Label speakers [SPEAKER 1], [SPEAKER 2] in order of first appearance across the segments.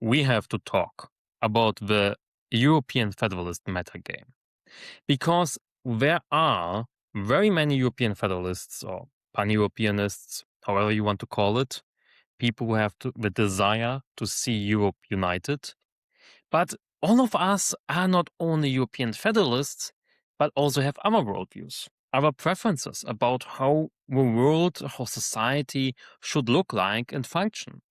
[SPEAKER 1] we have to talk about the European Federalist Metagame. Because there are very many European Federalists or pan-Europeanists, however you want to call it, people who have the desire to see Europe united. But all of us are not only European Federalists, but also have other worldviews, other preferences about how the world, how society should look like and function.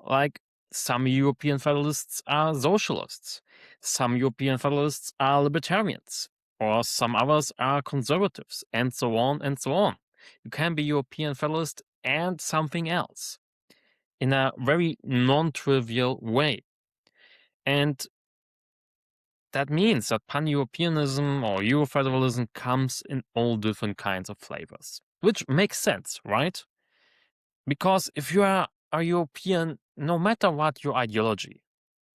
[SPEAKER 1] Like some European Federalists are socialists, some European Federalists are libertarians, or some others are conservatives, and so on and so on. You can be European Federalist and something else in a very non-trivial way. And that means that pan-Europeanism or Eurofederalism comes in all different kinds of flavors, which makes sense, right? Because if you are a European, no matter what your ideology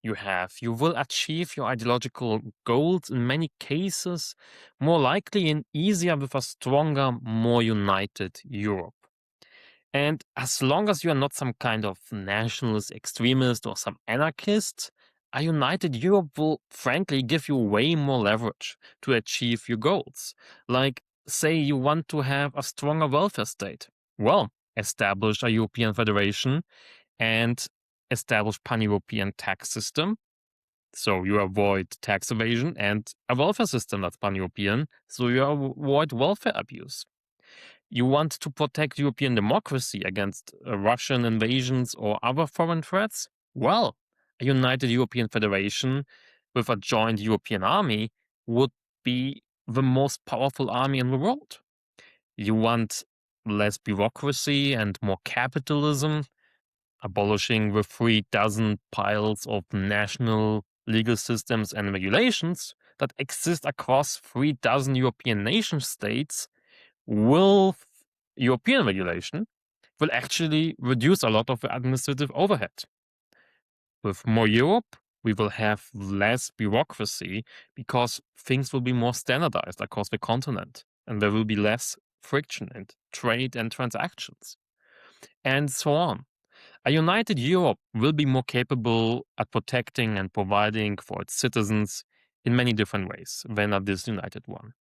[SPEAKER 1] you have, you will achieve your ideological goals in many cases more likely and easier with a stronger, more united Europe. And as long as you are not some kind of nationalist extremist or some anarchist, a united Europe will frankly give you way more leverage to achieve your goals. Like, say you want to have a stronger welfare state. Well, establish a European federation and establish pan-European tax system. So you avoid tax evasion, and a welfare system that's pan-European, so you avoid welfare abuse. You want to protect European democracy against Russian invasions or other foreign threats? Well, a united European Federation with a joint European army would be the most powerful army in the world. You want less bureaucracy and more capitalism, abolishing the 3,000 piles of national legal systems and regulations that exist across 3,000 European nation states will European regulation will actually reduce a lot of the administrative overhead. With more Europe, we will have less bureaucracy because things will be more standardized across the continent and there will be less friction in trade and transactions and so on. A united Europe will be more capable at protecting and providing for its citizens in many different ways than a disunited one.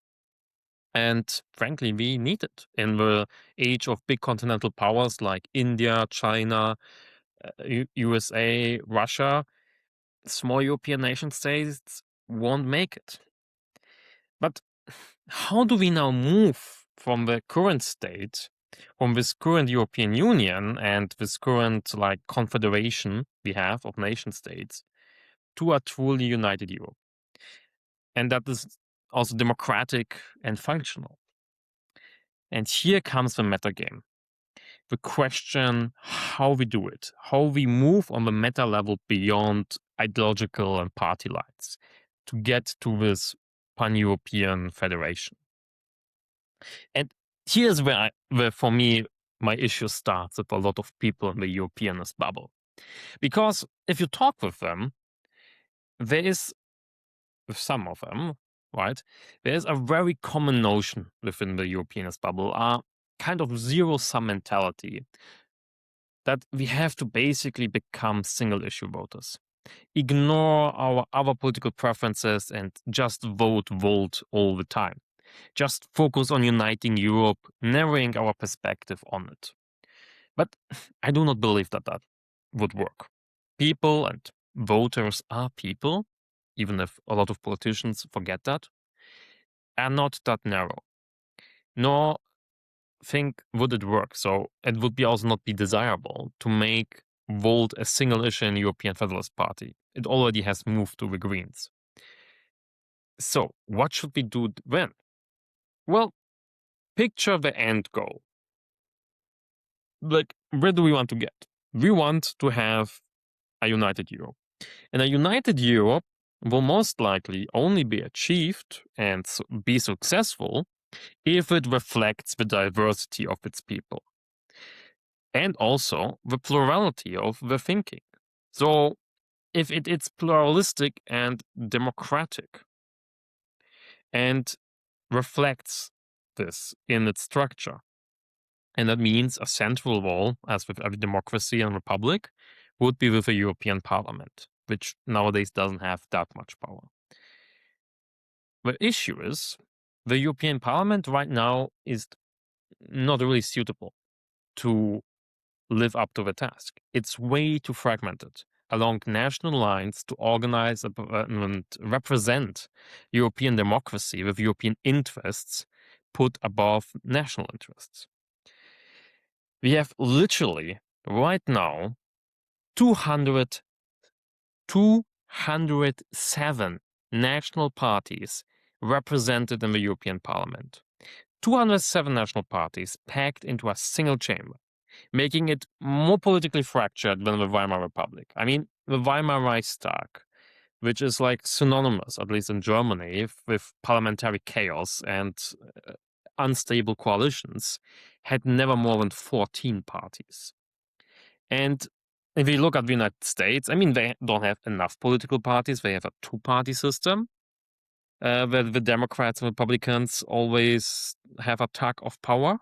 [SPEAKER 1] And frankly, we need it in the age of big continental powers like India, China, USA, Russia. Small European nation states won't make it. But how do we now move from the current state, from this current European Union and this current like confederation we have of nation states to a truly united Europe? And that is also democratic and functional. And here comes the metagame. The question how we do it, how we move on the meta level beyond ideological and party lines to get to this pan-European federation. And here's where for me, my issue starts with a lot of people in the Europeanist bubble. Because if you talk with them, there is, with some of them, right, there's a very common notion within the Europeanist bubble, a kind of zero-sum mentality that we have to basically become single-issue voters. Ignore our other political preferences and just vote all the time. Just focus on uniting Europe, narrowing our perspective on it. But I do not believe that that would work. People and voters are people, even if a lot of politicians forget that, are not that narrow. Nor think would it work. So it would be also not be desirable to make Volt a single issue in the European Federalist Party. It already has moved to the Greens. So what should we do then? Well, picture the end goal. Like, where do we want to get? We want to have a united Europe. And a united Europe will most likely only be achieved and be successful if it reflects the diversity of its people and also the plurality of the thinking. So if it's pluralistic and democratic and reflects this in its structure, and that means a central role, as with every democracy and republic, would be with the European Parliament, which nowadays doesn't have that much power. The issue is the European Parliament right now is not really suitable to live up to the task. It's way too fragmented along national lines to organize and represent European democracy with European interests put above national interests. We have literally right now 207 national parties represented in the European Parliament. 207 national parties packed into a single chamber, making it more politically fractured than the Weimar Republic. I mean, the Weimar Reichstag, which is like synonymous, at least in Germany, with parliamentary chaos and unstable coalitions, had never more than 14 parties. And if you look at the United States, I mean, they don't have enough political parties. They have a two-party system where the Democrats and Republicans always have a tug of power.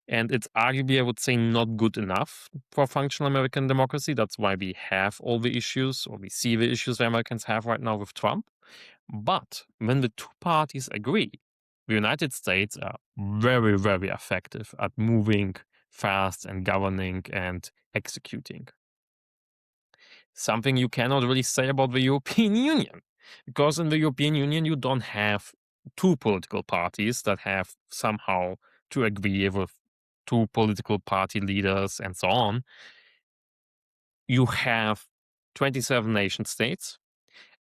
[SPEAKER 1] And it's arguably, I would say, not good enough for functional American democracy. That's why we have all the issues, or we see the issues the Americans have right now with Trump. But when the two parties agree, the United States are very, very effective at moving fast and governing and executing. Something you cannot really say about the European Union, because in the European Union, you don't have two political parties that have somehow to agree with two political party leaders and so on. You have 27 nation states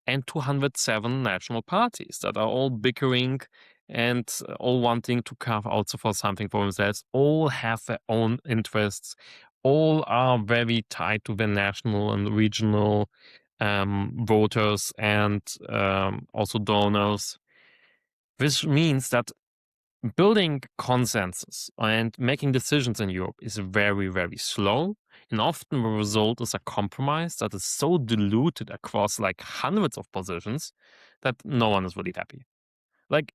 [SPEAKER 1] and 207 national parties that are all bickering and all wanting to carve out for something for themselves, all have their own interests, all are very tied to their national and regional voters and also donors. This means that building consensus and making decisions in Europe is very, very slow. And often the result is a compromise that is so diluted across like hundreds of positions that no one is really happy. Like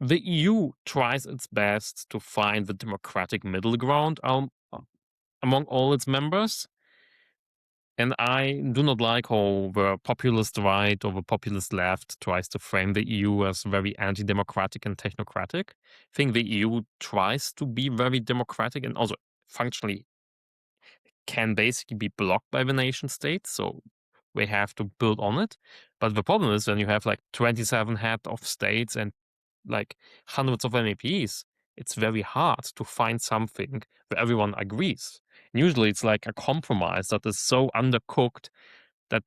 [SPEAKER 1] the EU tries its best to find the democratic middle ground among all its members. And I do not like how the populist right or the populist left tries to frame the EU as very anti-democratic and technocratic. I think the EU tries to be very democratic and also functionally can basically be blocked by the nation states. So we have to build on it. But the problem is when you have like 27 head of states and like hundreds of MEPs, it's very hard to find something where everyone agrees. Usually it's like a compromise that is so undercooked that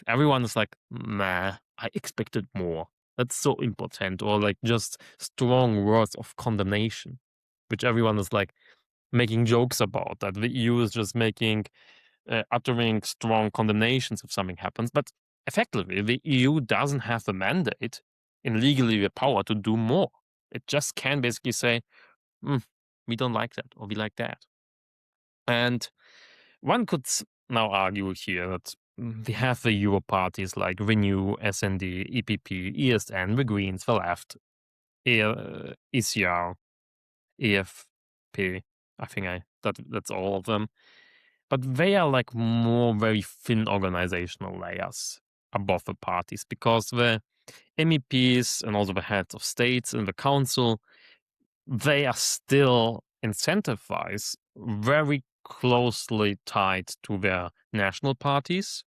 [SPEAKER 1] everyone is like, nah, I expected more. That's so important. Or like just strong words of condemnation, which everyone is like making jokes about, that the EU is just uttering strong condemnations if something happens. But effectively, the EU doesn't have the mandate and legally the power to do more. It just can basically say, we don't like that or we like that. And one could now argue here that we have the Euro parties like Renew, SND, EPP, ESN, the Greens, the Left, ECR, EFP. I think that's all of them. But they are like more very thin organizational layers above the parties, because the MEPs and also the heads of states in the council, they are still incentivized very closely tied to their national parties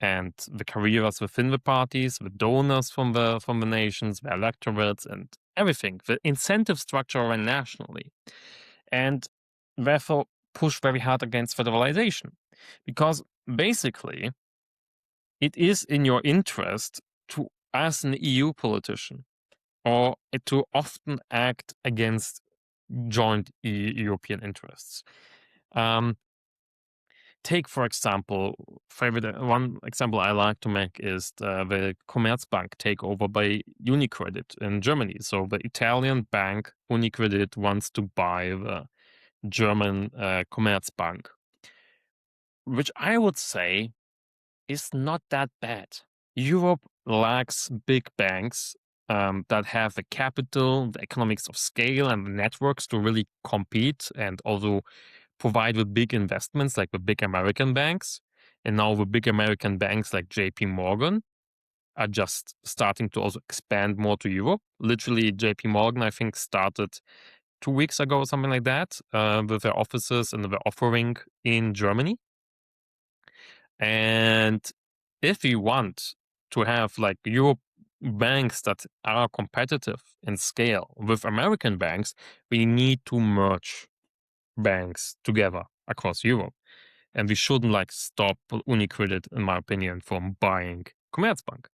[SPEAKER 1] and the careers within the parties, the donors from the nations, the electorates, and everything. The incentive structure ran nationally, and therefore push very hard against federalization, because basically it is in your interest to, as an EU politician, or to often act against joint European interests. Take, for example, one example I like to make is the Commerzbank takeover by UniCredit in Germany. So the Italian bank UniCredit wants to buy the German Commerzbank, which I would say is not that bad. Europe lacks big banks that have the capital, the economics of scale, and the networks to really compete and also provide the big investments like the big American banks. And now the big American banks like JP Morgan are just starting to also expand more to Europe. Literally, JP Morgan, I think, started 2 weeks ago or something like that with their offices and their offering in Germany. And if we want to have like Europe banks that are competitive in scale with American banks, we need to merge banks together across Europe. And we shouldn't like stop UniCredit, in my opinion, from buying Commerzbank.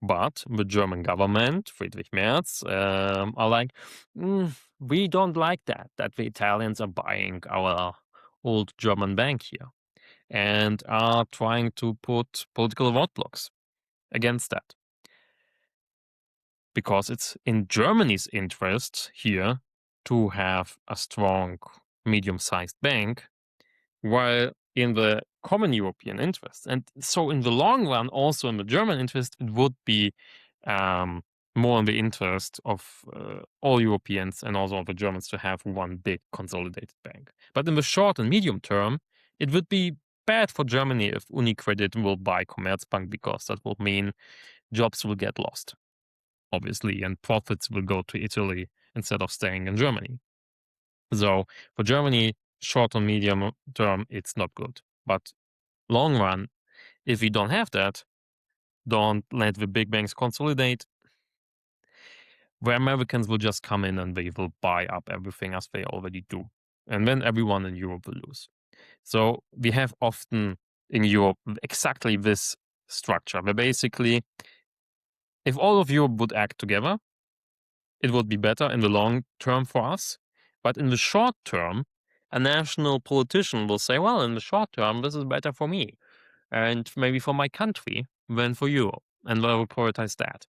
[SPEAKER 1] But the German government, Friedrich Merz, are like, we don't like that the Italians are buying our old German bank here, and are trying to put political roadblocks against that. Because it's in Germany's interest here to have a strong, medium-sized bank, while in the common European interest, and so in the long run, also in the German interest, it would be more in the interest of all Europeans and also of the Germans to have one big consolidated bank. But in the short and medium term, it would be bad for Germany if UniCredit will buy Commerzbank, because that will mean jobs will get lost, obviously, and profits will go to Italy instead of staying in Germany. So for Germany, short and medium term, it's not good. But long run, if we don't have that, don't let the big banks consolidate. The Americans will just come in and they will buy up everything as they already do. And then everyone in Europe will lose. So we have often in Europe exactly this structure, where basically, if all of Europe would act together, it would be better in the long term for us. But in the short term, a national politician will say, well, in the short term, this is better for me and maybe for my country than for Europe. And I will prioritize that.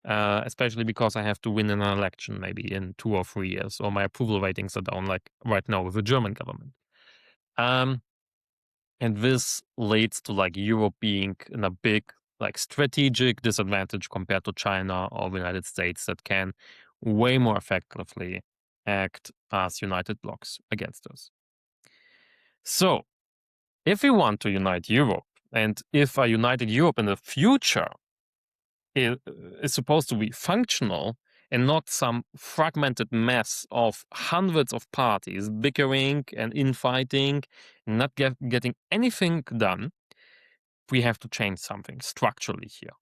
[SPEAKER 1] Especially because I have to win an election maybe in 2 or 3 years, or my approval ratings are down like right now with the German government. And this leads to like Europe being in a big like strategic disadvantage compared to China or the United States that can way more effectively act as united blocks against us. So if we want to unite Europe, and if a united Europe in the future is supposed to be functional and not some fragmented mess of hundreds of parties bickering and infighting, not getting anything done, we have to change something structurally here.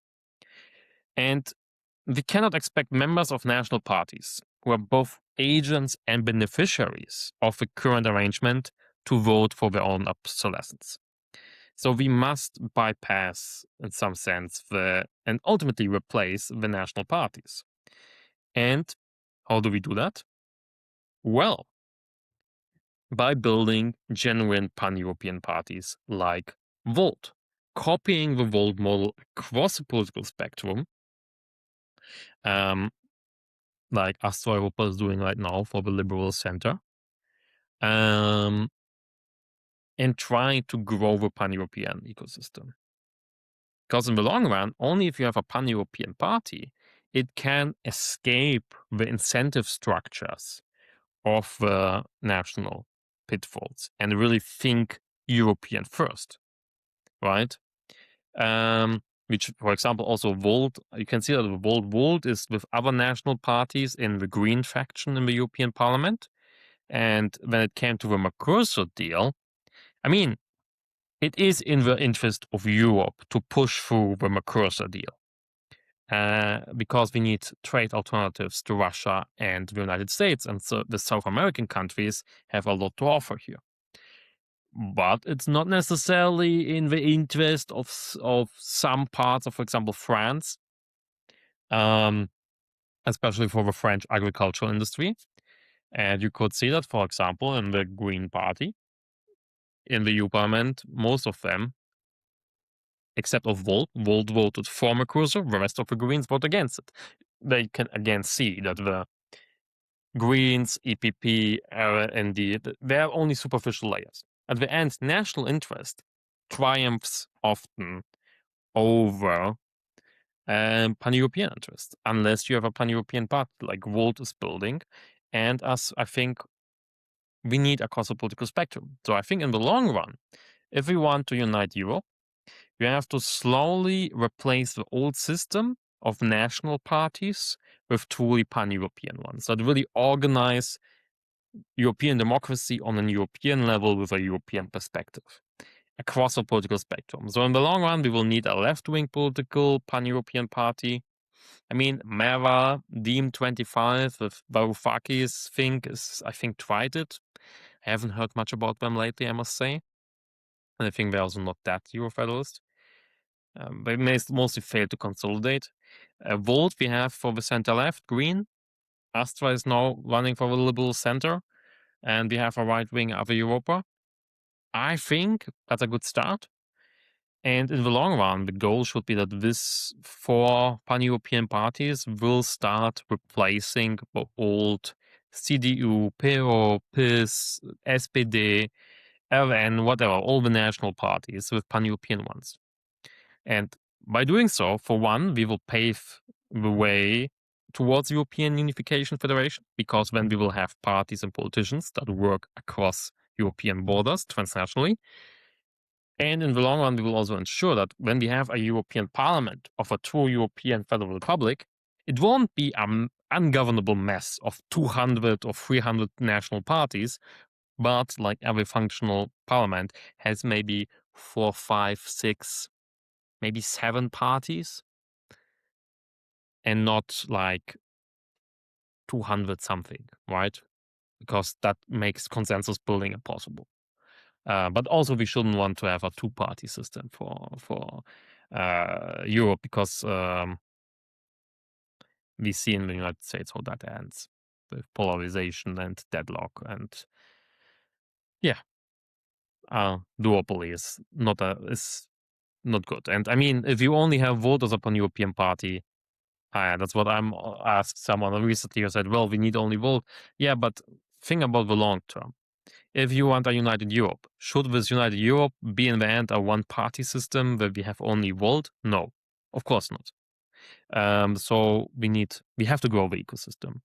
[SPEAKER 1] And we cannot expect members of national parties, who are both agents and beneficiaries of the current arrangement, to vote for their own obsolescence. So we must bypass, in some sense, and ultimately replace the national parties. And how do we do that? Well, by building genuine pan-European parties like Volt, copying the Volt model across the political spectrum, like Astra Europa is doing right now for the liberal center, and trying to grow the pan-European ecosystem. Because in the long run, only if you have a pan-European party, it can escape the incentive structures of the national pitfalls and really think European first, right? Which, for example, also Volt, you can see that Volt is with other national parties in the Green faction in the European Parliament. And when it came to the Mercosur deal, I mean, it is in the interest of Europe to push through the Mercosur deal. Because we need trade alternatives to Russia and the United States, and so the South American countries have a lot to offer here. But it's not necessarily in the interest of some parts of, for example, France, especially for the French agricultural industry. And you could see that, for example, in the Green Party, in the EU Parliament, most of them, except of Volt voted for Mercosur, the rest of the Greens vote against it. They can again see that the Greens, EPP, ND, they're only superficial layers. At the end, national interest triumphs often over pan-European interest, unless you have a pan-European party like Volt is building. And as I think we need across the political spectrum. So I think in the long run, if we want to unite Europe, we have to slowly replace the old system of national parties with truly pan-European ones that really organize European democracy on a European level with a European perspective across the political spectrum. So in the long run, we will need a left-wing political pan-European party. I mean, Mera, Deem25 with Varoufakis I think tried it. I haven't heard much about them lately, I must say. And I think they're also not that Euro-federalist. They mostly failed to consolidate. Volt we have for the center-left, Green. Astra is now running for the liberal center. And we have a right-wing Ave Europa. I think that's a good start. And in the long run, the goal should be that these 4 pan-European parties will start replacing the old CDU, PO, PIS, SPD, LN, whatever, all the national parties with pan-European ones. And by doing so, for one, we will pave the way towards European Unification Federation, because then we will have parties and politicians that work across European borders transnationally. And in the long run, we will also ensure that when we have a European Parliament of a true European Federal Republic, it won't be an ungovernable mess of 200 or 300 national parties, but like every functional parliament has maybe 4, 5, 6, maybe 7 parties, and not like 200 something, right? Because that makes consensus building impossible. But also we shouldn't want to have a 2-party system for Europe, because we see in the United States how that ends with polarization and deadlock, and duopoly is not good. And I mean, if you only have voters upon European party, that's what I'm asked someone recently who said, well, we need only vote. Yeah, but think about the long term. If you want a united Europe, should this united Europe be in the end a 1-party system where we have only volt? No, of course not. So we have to grow the ecosystem,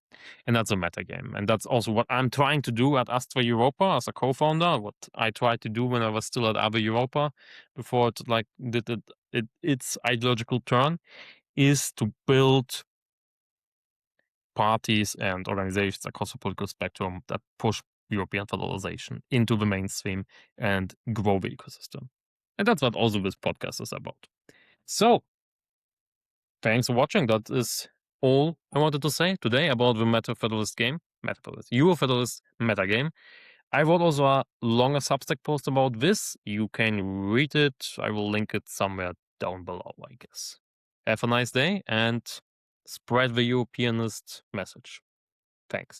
[SPEAKER 1] and that's a metagame. And that's also what I'm trying to do at Astra Europa as a co-founder. What I tried to do when I was still at Ave Europa before it did its ideological turn, is to build parties and organizations across the political spectrum that push European federalization into the mainstream and grow the ecosystem. And that's what also this podcast is about. So, thanks for watching. That is all I wanted to say today about the Euro-Federalist metagame. I wrote also a longer Substack post about this. You can read it. I will link it somewhere down below, I guess. Have a nice day and spread the Europeanist message. Thanks.